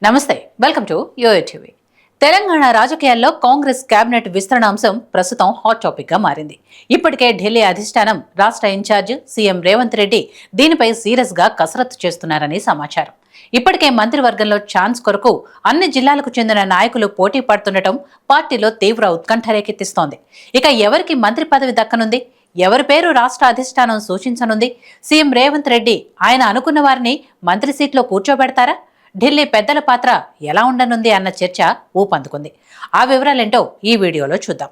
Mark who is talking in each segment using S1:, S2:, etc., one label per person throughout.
S1: నమస్తే, welcome to YoYo TV. Telangana రాజకీయాల్లో Congress cabinet విస్తరణ అంశం ప్రస్తుతం హాట్ టాపిక్ గా మారింది. ఇప్పటికే ఢిల్లీ అధిష్టానం, రాష్ట్ర ఇన్ఛార్జ్ సీఎం రేవంత్ రెడ్డి దీనిపై సీరియస్ గా కసరత్తు చేస్తున్నారని సమాచారం. ఇప్పటికే మంత్రివర్గంలో ఛాన్స్ కొరకు అన్ని జిల్లాలకు చెందిన నాయకులు పోటీ పడుతుండటం పార్టీలో తీవ్ర ఉత్కంఠ రేకెత్తిస్తోంది. ఇక ఎవరికి మంత్రి పదవి దక్కనుంది, ఎవరి పేరు రాష్ట్ర అధిష్టానం సూచించనుంది, సీఎం రేవంత్ రెడ్డి ఆయన అనుకున్న వారిని మంత్రి సీట్లో కూర్చోబెడతారా, ఢిల్లీ పెద్దల పాత్ర ఎలా ఉండనుంది అన్న చర్చ ఊపందుకుంది. ఆ వివరాలేంటో ఈ వీడియోలో చూద్దాం.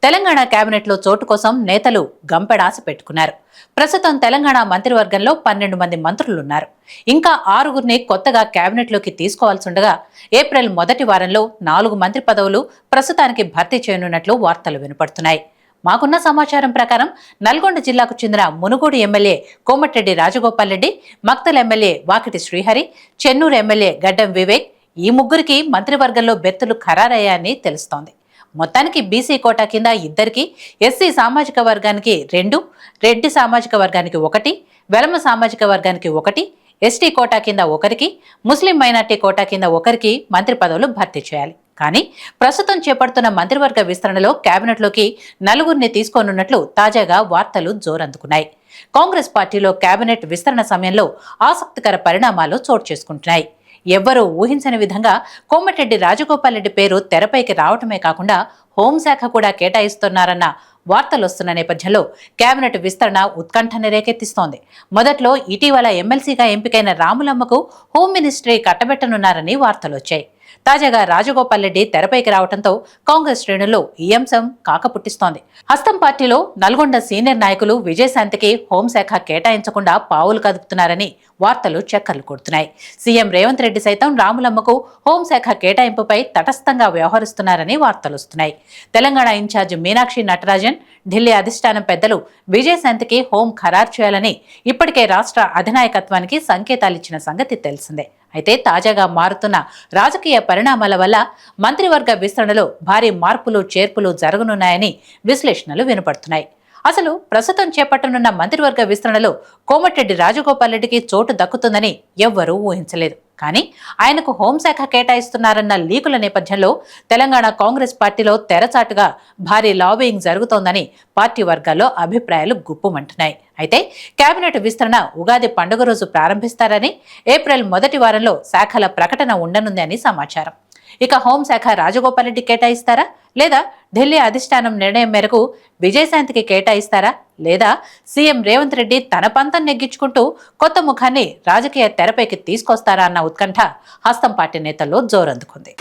S1: తెలంగాణ కేబినెట్లో చోటు కోసం నేతలు గంపెడాస పెట్టుకున్నారు. ప్రస్తుతం తెలంగాణ మంత్రివర్గంలో 12 మంది మంత్రులున్నారు. ఇంకా 6గురిని కొత్తగా కేబినెట్లోకి తీసుకోవాల్సిండగా ఏప్రిల్ మొదటి వారంలో 4 మంత్రి పదవులు ప్రస్తుతానికి భర్తీ చేయనున్నట్లు వార్తలు వినపడుతున్నాయి. మాకున్న సమాచారం ప్రకారం నల్గొండ జిల్లాకు చెందిన Munugode MLA Komatireddy Rajagopal Reddy, Makthal MLA Vakiti Srihari, Chennur MLA Gaddam Vivek ఈ ముగ్గురికి మంత్రివర్గంలో బెర్తులు ఖరారయ్యాయని తెలుస్తోంది. మొత్తానికి బీసీ కోటా కింద 2, ఎస్సీ సామాజిక వర్గానికి 2, రెడ్డి సామాజిక వర్గానికి 1, వెలమ సామాజిక వర్గానికి 1, ఎస్టీ కోటా కింద 1, ముస్లిం మైనార్టీ కోటా కింద 1 మంత్రి పదవులు భర్తీ చేయాలి. కానీ ప్రస్తుతం చేపడుతున్న మంత్రివర్గ విస్తరణలో కేబినెట్లోకి 4గురిని తీసుకోనున్నట్లు తాజాగా వార్తలు జోరందుకున్నాయి. కాంగ్రెస్ పార్టీలో కేబినెట్ విస్తరణ సమయంలో ఆసక్తికర పరిణామాలు చోటు చేసుకుంటున్నాయి. ఎవ్వరూ ఊహించని విధంగా కోమటిరెడ్డి రాజగోపాల్ రెడ్డి పేరు తెరపైకి రావటమే కాకుండా హోంశాఖ కూడా కేటాయిస్తున్నారన్న వార్తలు వస్తున్న నేపథ్యంలో కేబినెట్ విస్తరణ ఉత్కంఠని రేకెత్తిస్తోంది. మొదట్లో ఇటీవల ఎమ్మెల్సీగా ఎంపికైన రాములమ్మకు హోం మినిస్ట్రీ కట్టబెట్టనున్నారని వార్తలు వచ్చాయి. తాజాగా రాజగోపాల్ రెడ్డి తెరపైకి రావడంతో కాంగ్రెస్ శ్రేణుల్లో ఈ అంశం కాకపుట్టిస్తోంది. హస్తం పార్టీలో నల్గొండ సీనియర్ నాయకులు విజయశాంతికి హోంశాఖ కేటాయించకుండా పావులు కదుపుతున్నారని వార్తలు చక్కర్లు కొడుతున్నాయి. సీఎం రేవంత్ రెడ్డి సైతం రాములమ్మకు హోంశాఖ కేటాయింపుపై తటస్థంగా వ్యవహరిస్తున్నారని వార్తలు వస్తున్నాయి. తెలంగాణ ఇన్ఛార్జ్ మీనాక్షి నటరాజన్, ఢిల్లీ అధిష్టానం పెద్దలు విజయశాంతికి హోం ఖరారు చేయాలని ఇప్పటికే రాష్ట్ర అధినాయకత్వానికి సంకేతాలిచ్చిన సంగతి తెలిసిందే. అయితే తాజాగా మారుతున్న రాజకీయ పరిణామాల వల్ల మంత్రివర్గ విస్తరణలో భారీ మార్పులు చేర్పులు జరగనున్నాయని విశ్లేషణలు వినపడుతున్నాయి. అసలు ప్రస్తుతం చేపట్టనున్న మంత్రివర్గ విస్తరణలో కోమటిరెడ్డి రాజగోపాల్ రెడ్డికి చోటు దక్కుతుందని ఎవ్వరూ ఊహించలేదు. కానీ ఆయనకు హోంశాఖ కేటాయిస్తున్నారన్న లీకుల నేపథ్యంలో తెలంగాణ కాంగ్రెస్ పార్టీలో తెరచాటుగా భారీ లాబియింగ్ జరుగుతోందని పార్టీ వర్గాల్లో అభిప్రాయాలు గుప్పుమంటున్నాయి. అయితే కేబినెట్ విస్తరణ ఉగాది పండుగ రోజు ప్రారంభిస్తారని, ఏప్రిల్ మొదటి వారంలో శాఖల ప్రకటన ఉండనుంది అని సమాచారం. ఇక హోంశాఖ రాజగోపాల్ రెడ్డి కేటాయిస్తారా, లేదా ఢిల్లీ అధిష్టానం నిర్ణయం మేరకు విజయశాంతికి కేటాయిస్తారా, లేదా సీఎం రేవంత్ రెడ్డి తన పంతం నెగ్గించుకుంటూ కొత్త ముఖాన్ని రాజకీయ తెరపైకి తీసుకొస్తారా అన్న ఉత్కంఠ హస్తం పార్టీ నేతల్లో జోరందుకుంది.